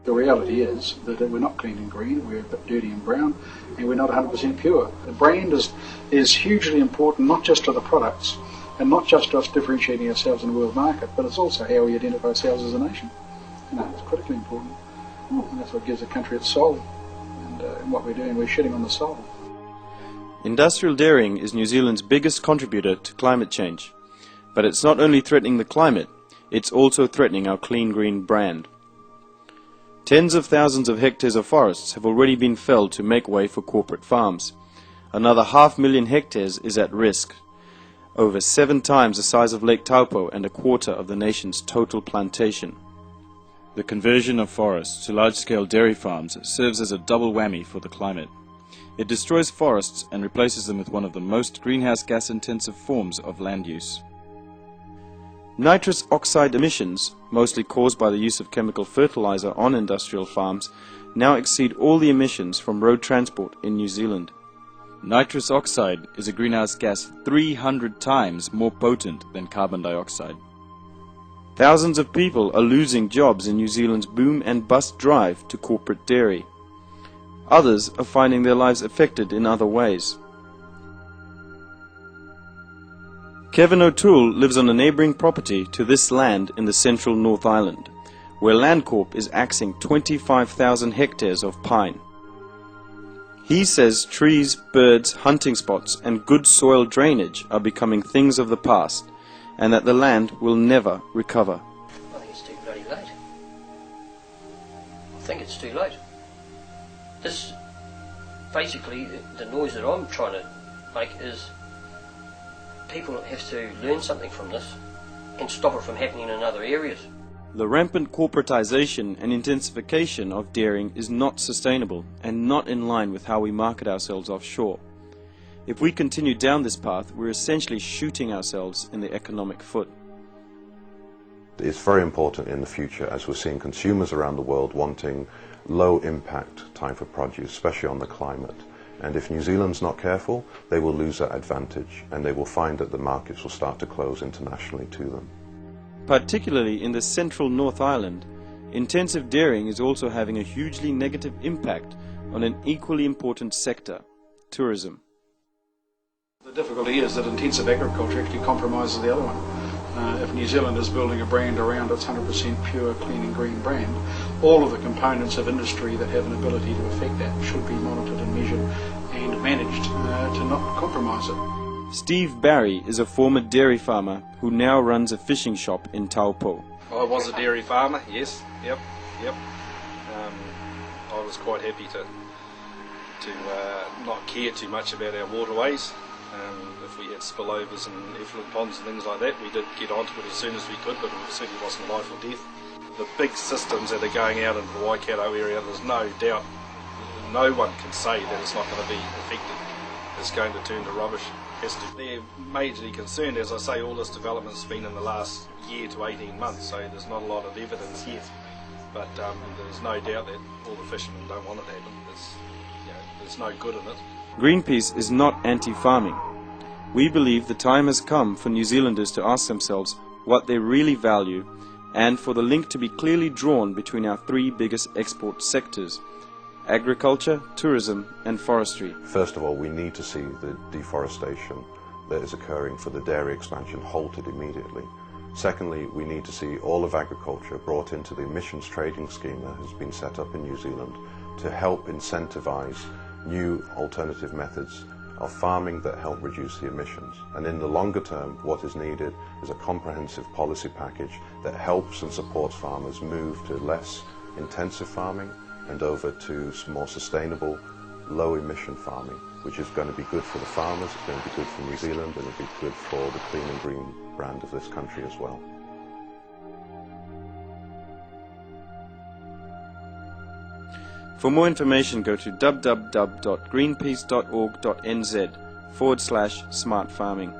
The reality is that we're not clean and green, we're a bit dirty and brown, and we're not 100% pure. The brand is hugely important, not just to the products, and not just to us differentiating ourselves in the world market, but it's also how we identify ourselves as a nation. It's critically important. And that's what gives a country its soul. And in what we're doing, we're shitting on the soul. Industrial dairying is New Zealand's biggest contributor to climate change. But it's not only threatening the climate, it's also threatening our clean green brand. Tens of thousands of hectares of forests have already been felled to make way for corporate farms. Another 500,000 hectares is at risk, over 7 times the size of Lake Taupo and a quarter of the nation's total plantation. The conversion of forests to large-scale dairy farms serves as a double whammy for the climate. It destroys forests and replaces them with one of the most greenhouse gas-intensive forms of land use. Nitrous oxide emissions, mostly caused by the use of chemical fertilizer on industrial farms, now exceed all the emissions from road transport in New Zealand. Nitrous oxide is a greenhouse gas 300 times more potent than carbon dioxide. Thousands of people are losing jobs in New Zealand's boom and bust drive to corporate dairy. Others are finding their lives affected in other ways. Kevin O'Toole lives on a neighbouring property to this land in the central North Island, where Landcorp is axing 25,000 hectares of pine. He says trees, birds, hunting spots and good soil drainage are becoming things of the past, and that the land will never recover. I think it's too bloody late. I think it's too late. This, basically, the noise that I'm trying to make is people have to learn something from this and stop it from happening in other areas. The rampant corporatization and intensification of dairying is not sustainable and not in line with how we market ourselves offshore. If we continue down this path, we're essentially shooting ourselves in the economic foot. It's very important in the future, as we're seeing consumers around the world wanting low impact type of produce, especially on the climate. And if New Zealand's not careful, they will lose that advantage, and they will find that the markets will start to close internationally to them. Particularly in the central North Island, intensive dairying is also having a hugely negative impact on an equally important sector, tourism. The difficulty is that intensive agriculture actually compromises the other one. If New Zealand is building a brand around its 100% pure, clean and green brand, all of the components of industry that have an ability to affect that should be monitored and measured and managed to not compromise it. Steve Barry is a former dairy farmer who now runs a fishing shop in Taupo. I was a dairy farmer, yes, yep. I was quite happy to not care too much about our waterways. If we had spillovers and effluent ponds and things like that, we did get onto it as soon as we could, but it certainly wasn't life or death. The big systems that are going out into the Waikato area, there's no doubt, no one can say that it's not going to be affected. It's going to turn to rubbish. They're majorly concerned, as I say, all this development's been in the last year to 18 months, so there's not a lot of evidence yet. But there's no doubt that all the fishermen don't want it to happen. There's no good in it. Greenpeace is not anti-farming. We believe the time has come for New Zealanders to ask themselves what they really value, and for the link to be clearly drawn between our 3 biggest export sectors: agriculture, tourism and forestry. First of all, we need to see the deforestation that is occurring for the dairy expansion halted immediately. Secondly, we need to see all of agriculture brought into the emissions trading scheme that has been set up in New Zealand to help incentivize new alternative methods of farming that help reduce the emissions. And in the longer term, what is needed is a comprehensive policy package that helps and supports farmers move to less intensive farming and over to more sustainable, low emission farming, which is going to be good for the farmers, it's going to be good for New Zealand, and it'll be good for the clean and green brand of this country as well. For more information, go to www.greenpeace.org.nz/smart farming.